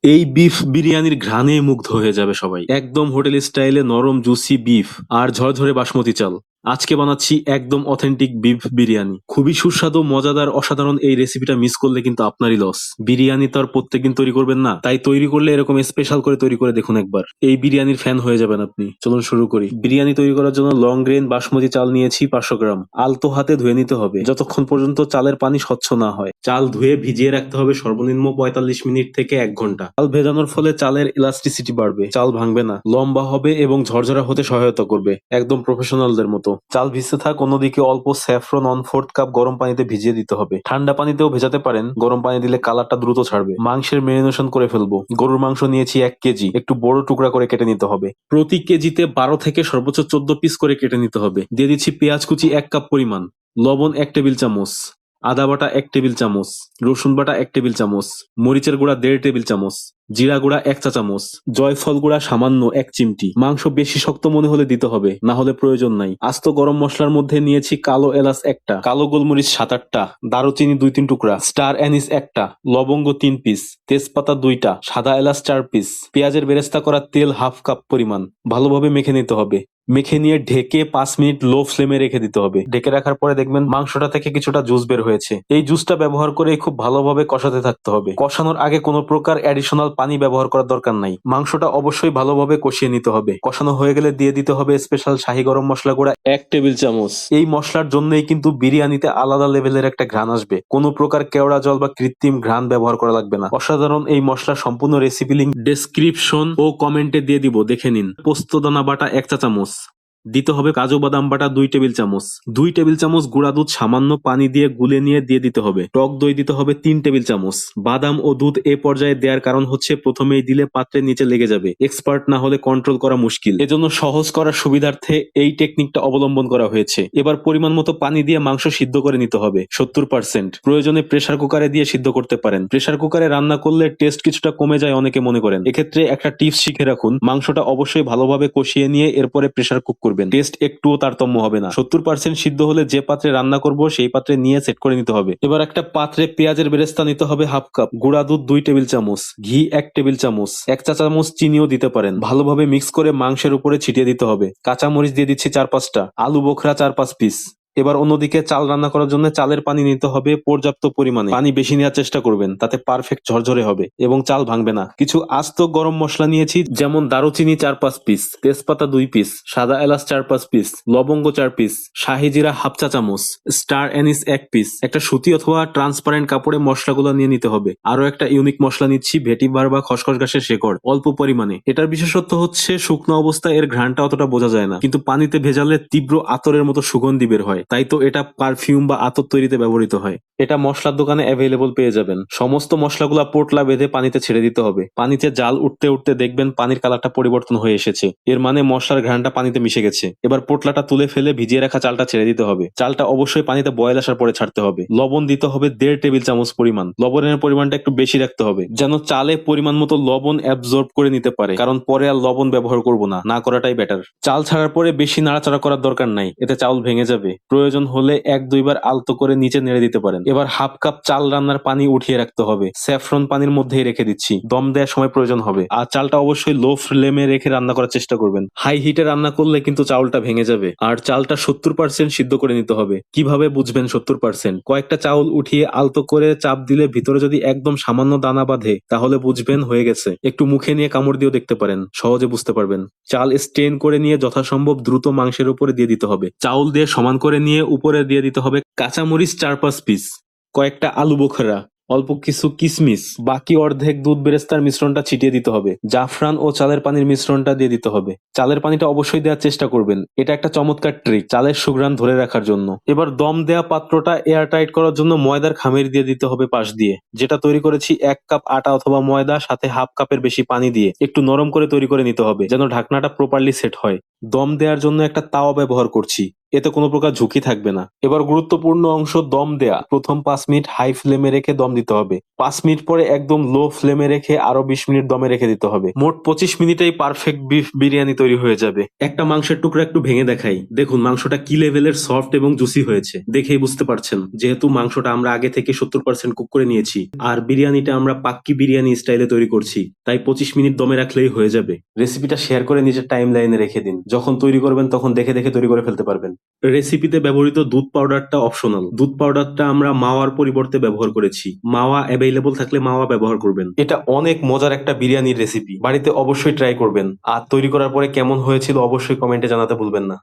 এই বিফ বিরিয়ানির ঘ্রাণে মুগ্ধ হয়ে যাবে সবাই। একদম হোটেল স্টাইলে নরম জুসি বিফ আর ঝরঝরে বাসমতি চাল। আজকে বানাচ্ছি একদম অথেন্টিক বিফ বিরিয়ানি। খুবই সুস্বাদু, মজাদার, অসাধারণ। এই রেসিপিটা মিস করলে কিন্তু আপনারই লস। বিরিয়ানি তো আর প্রত্যেকদিন তৈরি করবেন না, তাই তৈরি করলে এরকম স্পেশাল করে তৈরি করে দেখুন একবার। এই বিরিয়ানির ফ্যান হয়ে যাবেন আপনি। চলুন শুরু করি। বিরিয়ানি তৈরি করার জন্য লং গ্রেন বাসমতি চাল নিয়েছি 500 গ্রাম। আলতো হাতে ধুয়ে নিতে হবে যতক্ষণ পর্যন্ত চালের পানি স্বচ্ছ না হয়। চাল ধুয়ে ভিজিয়ে রাখতে হবে সর্বনিম্ন 45 মিনিট থেকে 1 ঘন্টা। চাল ভেজানোর ফলে চালের ইলাস্টিসিটি বাড়বে, চাল ভাঙবে না, লম্বা হবে এবং ঝরঝরা হতে সহায়তা করবে, একদম প্রফেশনালদের মতো। চাল ভিজতে থাক, অন্যদিকে অল্প স্যাফরন 1/4 কাপ গরম পানিতে ভিজিয়ে দিতে হবে। ঠান্ডা পানিতেও ভেজাতে পারেন, গরম পানি দিলে কালারটা দ্রুত ছাড়বে। মাংসের ম্যারিনেশন করে ফেলবো। গরুর মাংস নিয়েছি 1 কেজি, একটু বড় টুকরা করে কেটে নিতে হবে। প্রতি কেজিতে 12 থেকে সর্বোচ্চ 14 পিস করে কেটে নিতে হবে। দিয়ে দিচ্ছি পেঁয়াজ কুচি 1 কাপ পরিমাণ, লবণ 1 টেবিল চামচ, আদা বাটা 1 টেবিল চামচ, রসুন বাটা 1 টেবিল চামচ, মরিচের গুঁড়া 1.5 টেবিল চামচ, জিরা গুঁড়া 1 চা চামচ, জয়ফল গুঁড়া সামান্য 1 চিমটি। মাংস বেশি শক্ত মনে হলে দিতে হবে, না হলে প্রয়োজন নাই। আস্ত গরম মশলার মধ্যে নিয়েছি কালো এলাচ 1টা, কালো গোলমরিচ 7-8টা, দারুচিনি 2-3 টুকরা, স্টার অ্যানিস 1টা, লবঙ্গ 3 পিস, তেজপাতা 2টা, সাদা এলাচ 4 পিস, পেঁয়াজের বেরেস্তা করা তেল 1/2 কাপ পরিমাণ। ভালোভাবে মেখে নিতে হবে। মেখে নিয়ে ঢেকে 5 মিনিট লো ফ্লেমে রেখে দিতে হবে। ঢেকে রাখার পরে দেখবেন মাংসটা থেকে কিছুটা জুস বের হয়েছে। এই জুসটা ব্যবহার করে খুব ভালোভাবে কষাতে থাকতে হবে। কষানোর আগে কোনো প্রকার অ্যাডিশনাল পানি ব্যবহার করার দরকার নাই। মাংসটা অবশ্যই ভালোভাবে কষিয়ে নিতে হবে। কষানো হয়ে গেলে দিয়ে দিতে হবে স্পেশাল শাহী গরম মশলা গুঁড়া 1 টেবিল চামচ। এই মশলার জন্যই কিন্তু বিরিয়ানিতে আলাদা লেভেলের একটা ঘ্রাণ আসবে। কোনো প্রকার কেওড়া জল বা কৃত্রিম ঘ্রাণ ব্যবহার করা লাগবে না। অসাধারণ এই মশলার সম্পূর্ণ রেসিপি লিংক ডেসক্রিপশন ও কমেন্টে দিয়ে দিব, দেখে নিন। পোস্তদানা বাটা 1 চা চামচ, দিতে হবে কাজু বাদাম বাটা 2 টেবিল চামচ, 2 টেবিল চামচ গুঁড়া দুধ সামান্য পানি দিয়ে গুলে নিয়ে দিয়ে দিতে হবে। টক দই দিতে হবে 3 টেবিল চামচ। বাদাম ও দুধ এ পর্যায়ে দেওয়ার কারণ হচ্ছে প্রথমেই দিলে পাত্রের নিচে লেগে যাবে, এক্সপার্ট না হলে কন্ট্রোল করা মুশকিল। এজন্য সহজ করার সুবিধার্থে এই টেকনিকটা অবলম্বন করা হয়েছে। এবার পরিমাণ মতো পানি দিয়ে মাংস সিদ্ধ করে নিতে হবে 70%। প্রয়োজনে প্রেসার কুকারে দিয়ে সিদ্ধ করতে পারেন। প্রেসার কুকারে রান্না করলে টেস্ট কিছুটা কমে যায় অনেকে মনে করেন। এক্ষেত্রে একটা টিপস শিখে রাখুন, মাংসটা অবশ্যই ভালোভাবে কষিয়ে নিয়ে এরপরে প্রেসার কুক করবেন। টেস্ট একটুও তারতম্য হবে না। 70% সিদ্ধ হলে যে পাত্রে রান্না করব সেই পাত্রে নিয়ে সেট করে নিতে হবে। এবার একটা পাত্রে পেঁয়াজের বেরেস্তা নিতে হবে 1/2 কাপ, গুঁড়া দুধ 2 টেবিল চামচ, ঘি 1 টেবিল চামচ, 1 চা চামচ চিনিও দিতে পারেন। ভালোভাবে মিক্স করে মাংসের উপরে ছিটিয়ে দিতে হবে। কাঁচা মরিচ দিয়ে দিচ্ছি 4-5টা, আলু বোখরা 4-5 পিস। এবার অন্যদিকে চাল রান্না করার জন্য চালের পানি নিতে হবে পর্যাপ্ত পরিমাণে। পানি বেশি নেওয়ার চেষ্টা করবেন, তাতে পারফেক্ট ঝরঝরে হবে এবং চাল ভাঙবে না। কিছু আস্ত গরম মশলা নিয়েছি, যেমন দারুচিনি 4-5 পিস, তেজপাতা 2 পিস, সাদা এলাচ 4-5 পিস, লবঙ্গ 4 পিস, শাহি জিরা 1/2 চা চামচ, স্টার অ্যানিস 1 পিস। একটা সুতি অথবা ট্রান্সপারেন্ট কাপড়ে মশলাগুলো নিয়ে নিতে হবে। আরো একটা ইউনিক মশলা নিচ্ছি, ভেটিভার বা খসখস ঘাসের শেকড়, অল্প পরিমাণে। এটার বিশেষত্ব হচ্ছে শুকনো অবস্থায় এর ঘ্রাণটা অতটা বোঝা যায় না, কিন্তু পানিতে ভেজালে তীব্র আতরের মতো সুগন্ধি বের হয়। তাই তো এটা পারফিউম বা আতর তৈরিতে ব্যবহৃত হয়। এটা মশলার দোকানে অ্যাভেলেবল পেয়ে যাবেন। সমস্ত মশলাগুলা পোটলা বেঁধে পানিতে ছেড়ে দিতে হবে। পানিতে জাল উঠতে উঠতে দেখবেন পানির কালারটা পরিবর্তন হয়ে এসেছে, এর মানে মশলার ঘ্রাণটা পানিতে মিশে গেছে। এবার পোটলাটা তুলে ফেলে ভিজিয়ে রাখা চালটা ছেড়ে দিতে হবে। চালটা অবশ্যই পানিতে বয়েল আসার পরে ছাড়তে হবে। লবণ দিতে হবে 1.5 টেবিল চামচ পরিমাণ। লবণের পরিমাণটা একটু বেশি রাখতে হবে, যেন চালে পরিমাণ মতো লবণ অ্যাবজর্ব করে নিতে পারে, কারণ পরে আর লবণ ব্যবহার করব না, না করাটাই বেটার। চাল ছাড়ার পরে বেশি নাড়াচাড়া করার দরকার নাই, এতে চাউল ভেঙে যাবে। প্রয়োজন হলে 1-2 বার আলতো করে নিচে নেড়ে দিতে পারেন। এবার 1/2 কাপ চাল রান্নার পানি উঠিয়ে রাখতে হবে। স্যাফরন পানির মধ্যেই রেখে দিচ্ছি, দম দেওয়ার সময় প্রয়োজন হবে। আর চালটা অবশ্যই লো ফ্লেমে রেখে রান্না করার চেষ্টা করবেন। হাই হিটে রান্না করলে কিন্তু চাউলটা ভেঙে যাবে। আর চালটা 70% সিদ্ধ করে নিতে হবে। কিভাবে বুঝবেন 70%? কয়েকটা চাউল উঠিয়ে আলতো করে চাপ দিলে ভিতরে যদি একদম সামান্য দানা বাঁধে, তাহলে বুঝবেন হয়ে গেছে। একটু মুখে নিয়ে কামড় দিয়েও দেখতে পারেন, সহজে বুঝতে পারবেন। চাল স্ট্রেন করে নিয়ে যথাসম্ভব দ্রুত মাংসের উপরে দিয়ে দিতে হবে। চাউল দিয়ে সমান করে নিয়ে উপরে দিয়ে দিতে হবে কাঁচামরিচ 4-5 পিস, কয়েকটা আলু বোখরা, অল্প কিছু কিশমিশ, বাকি অর্ধেক দুধ বেরেস্তার মিশ্রণটা ছিটিয়ে দিতে হবে। জাফরান ও চালের পানির মিশ্রণটা দিয়ে দিতে হবে। চালের পানিটা অবশ্যই দেওয়ার চেষ্টা করবেন, এটা একটা চমৎকার ট্রিক চালের সুঘ্রাণ ধরে রাখার জন্য। এবার দম দেয়া পাত্রটা এয়ার টাইট করার জন্য ময়দার খামির দিয়ে দিতে হবে পাশ দিয়ে, যেটা তৈরি করেছি 1 কাপ আটা অথবা ময়দা, সাথে 1/2 কাপের বেশি পানি দিয়ে একটু নরম করে তৈরি করে নিতে হবে, যেন ঢাকনাটা প্রপারলি সেট হয়। দম দেওয়ার জন্য একটা তাওয়া ব্যবহার করছি। এতে কোনো প্রকার ঝুঁকি থাকবে না। এবার গুরুত্বপূর্ণ অংশ দম দেয়া। প্রথম 5 মিনিট হাই ফ্লেমে রেখে দম দিতে হবে। 5 মিনিট পরে একদম লো ফ্লেমে রেখে আরো 20 মিনিট দমে রেখে দিতে হবে। মোট 25 মিনিটেই পারফেক্ট বিফ বিরিয়ানি তৈরি হয়ে যাবে। একটা মাংসের টুকরা একটু ভেঙে দেখাই। দেখুন মাংসটা কি লেভেলের সফট এবং জুসি হয়েছে, দেখেই বুঝতে পারছেন। যেহেতু মাংসটা আমরা আগে থেকে 70% কুক করে নিয়েছি, আর বিরিয়ানিটা আমরা পাক্কি বিরিয়ানি স্টাইলে তৈরি করছি, তাই 25 মিনিট দমে রাখলেই হয়ে যাবে। রেসিপিটা শেয়ার করে নিজের টাইম লাইনে রেখে দিন। যখন তৈরি করবেন তখন দেখে দেখে তৈরি করে ফেলতে পারবেন। রেসিপিতে ব্যবহৃত দুধ পাউডারটা অপশনাল। দুধ পাউডারটা আমরা মাওয়ার পরিবর্তে ব্যবহার করেছি। মাওয়া অ্যাভেলেবল থাকলে মাওয়া ব্যবহার করবেন। এটা অনেক মজার একটা বিরিয়ানির রেসিপি, বাড়িতে অবশ্যই ট্রাই করবেন। আর তৈরি করার পরে কেমন হয়েছিল অবশ্যই কমেন্টে জানাতে ভুলবেন না।